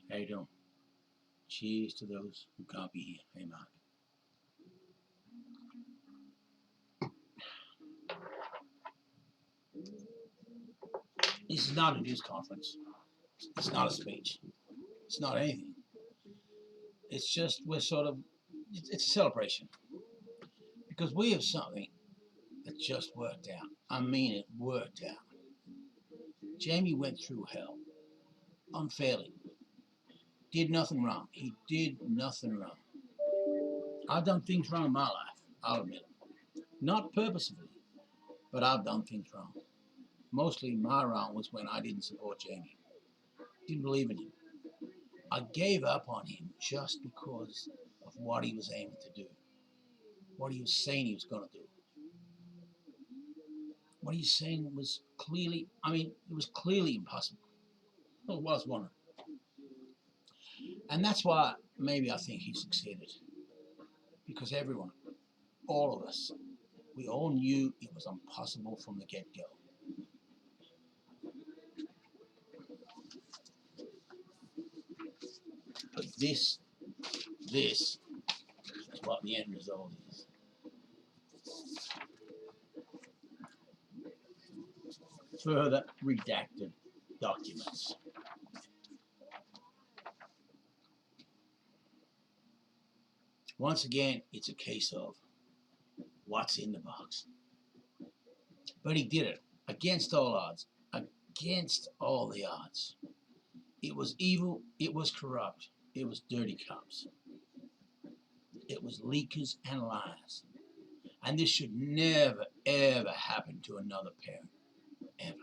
How you doing? Cheers to those who can't be here. Hey, Mark. This is not a news conference. It's not a speech. It's not anything. It's just we're sort of, it's a celebration because we have something that just worked out. I mean, it worked out. Jamie went through hell unfairly. Did nothing wrong. He did nothing wrong. I've done things wrong in my life. I'll admit it. Not purposefully, but I've done things wrong. Mostly my wrong was when I didn't support Jamie. Didn't believe in him. I gave up on him just because of what he was aiming to do, what he was saying he was going to do. What he's saying was clearly, it was clearly impossible. Well, it was one. And that's why maybe I think he succeeded. Because everyone, all of us, we all knew it was impossible from the get-go. But this is what the end result is. Further redacted documents. Once again, it's a case of what's in the box. But he did it against all odds, against all the odds. It was evil, it was corrupt, it was dirty cops. It was leakers and liars. And this should never, ever happen to another parent. Ever.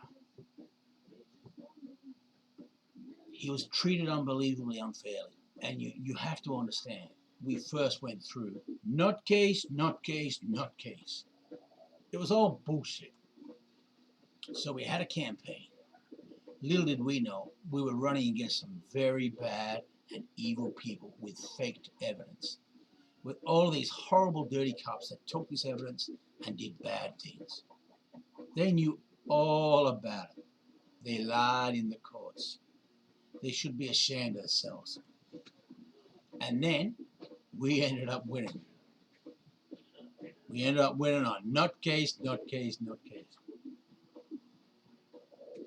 He was treated unbelievably unfairly. And you have to understand, we first went through not case, not case, not case. It was all bullshit. So we had a campaign. Little did we know, we were running against some very bad and evil people with faked evidence. With all these horrible, dirty cops that took this evidence and did bad things. They knew all about it. They lied in the courts. They should be ashamed of themselves. And then we ended up winning. We ended up winning on not case, not case, not case.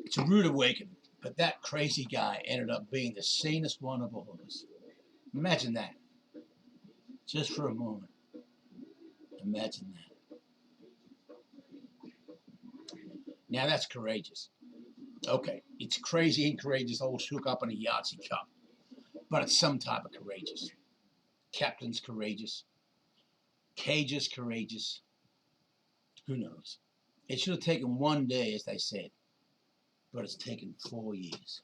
It's a rude awakening, but that crazy guy ended up being the sanest one of all of us. Imagine that. Just for a moment. Imagine that. Now that's courageous. Okay, it's crazy and courageous, all shook up in a Yahtzee cup. But it's some type of courageous. Captain's courageous. Cage's courageous. Who knows? It should have taken one day, as they said. But it's taken 4 years.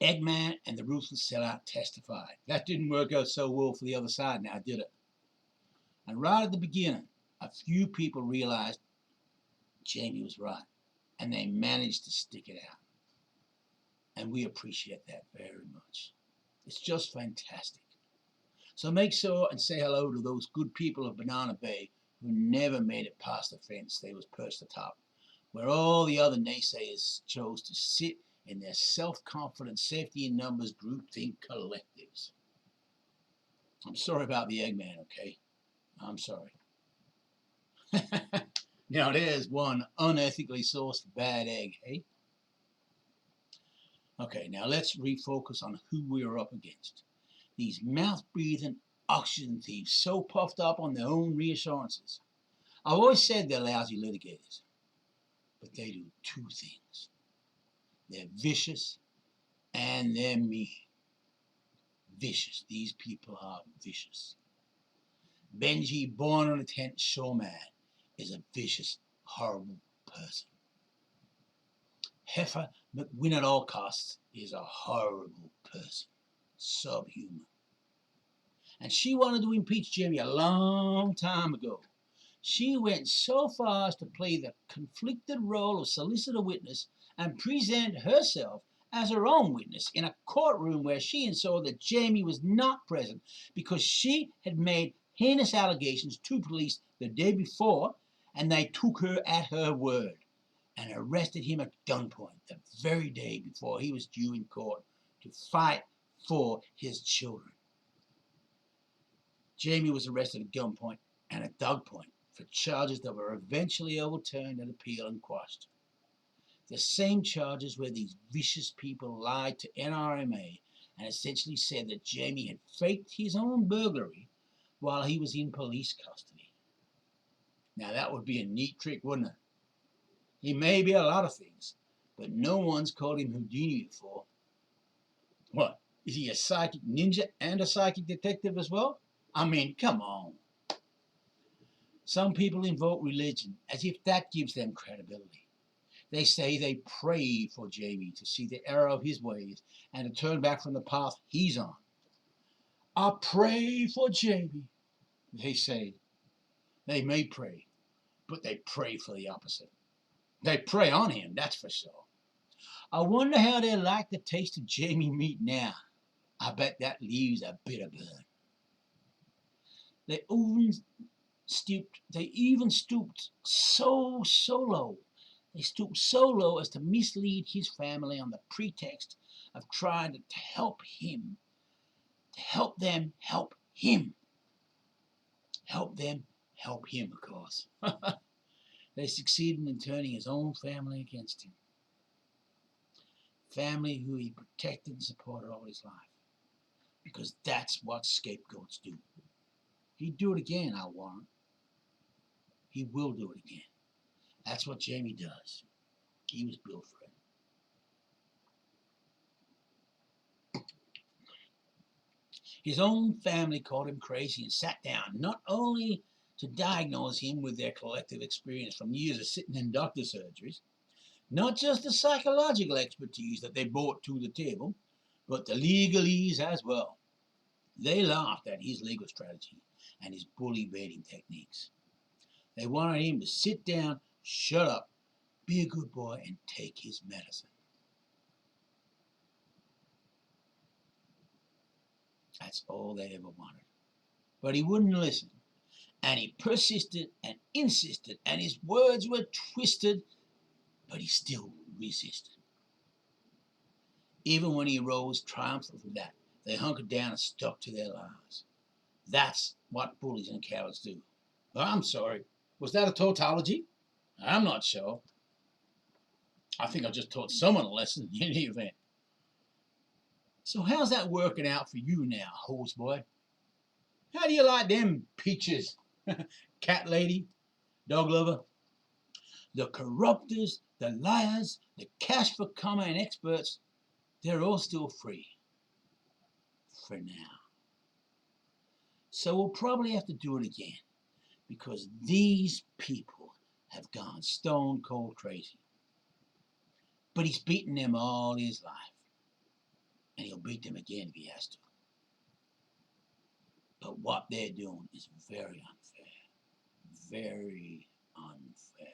Eggman and the ruthless sellout testified. That didn't work out so well for the other side now, did it? And right at the beginning, a few people realized Jamie was right. And they managed to stick it out. And we appreciate that very much. It's just fantastic. So make sure and say hello to those good people of Banana Bay who never made it past the fence they was perched atop, where all the other naysayers chose to sit in their self-confident safety in numbers groupthink collectives. I'm sorry about the Eggman, okay? I'm sorry. Now there's one unethically sourced bad egg, hey? Okay, now let's refocus on who we're up against. These mouth-breathing oxygen thieves so puffed up on their own reassurances. I've always said they're lousy litigators, but they do two things. They're vicious and they're mean. Vicious. These people are vicious. Benji, born on a tent, showman, is a vicious, horrible person. Heifer McWin at all costs is a horrible person. Subhuman. And she wanted to impeach Jimmy a long time ago. She went so far as to play the conflicted role of solicitor witness and present herself as her own witness in a courtroom where she ensured that Jamie was not present because she had made heinous allegations to police the day before and they took her at her word and arrested him at gunpoint. The very day before he was due in court to fight for his children. Jamie was arrested at gunpoint and at dogpoint for charges that were eventually overturned and appealed and quashed. The same charges where these vicious people lied to NRMA and essentially said that Jamie had faked his own burglary while he was in police custody. Now that would be a neat trick, wouldn't it? He may be a lot of things, but no one's called him Houdini before. What? Is he a psychic ninja and a psychic detective as well? I mean, come on. Some people invoke religion as if that gives them credibility. They say they pray for Jamie to see the error of his ways and to turn back from the path he's on. I pray for Jamie, they say. They may pray, but they pray for the opposite. They prey on him, that's for sure. I wonder how they like the taste of Jamie meat now. I bet that leaves a bitter burn. They even stooped so low. They stooped so low as to mislead his family on the pretext of trying to help him. To help them help him. Help them help him, of course. They succeeded in turning his own family against him. Family who he protected and supported all his life. Because that's what scapegoats do. He'd do it again, I'll warrant. He will do it again. That's what Jamie does. He was built for it. His own family called him crazy and sat down, not only to diagnose him with their collective experience from years of sitting in doctor surgeries, not just the psychological expertise that they brought to the table, but the legalese as well. They laughed at his legal strategy and his bully baiting techniques. They wanted him to sit down, shut up, be a good boy, and take his medicine. That's all they ever wanted. But he wouldn't listen. And he persisted and insisted, and his words were twisted, but he still resisted. Even when he arose triumphant from that, they hunkered down and stuck to their lies. That's what bullies and cowards do. I'm sorry, was that a tautology? I'm not sure. I think I just taught someone a lesson in any event. So how's that working out for you now, hose boy? How do you like them peaches? Cat lady, dog lover? The corruptors, the liars, the cash for comma and experts, they're all still free. For now. So we'll probably have to do it again, because these people have gone stone cold crazy. But he's beaten them all his life. And he'll beat them again if he has to. But what they're doing is very unfair. Very unfair.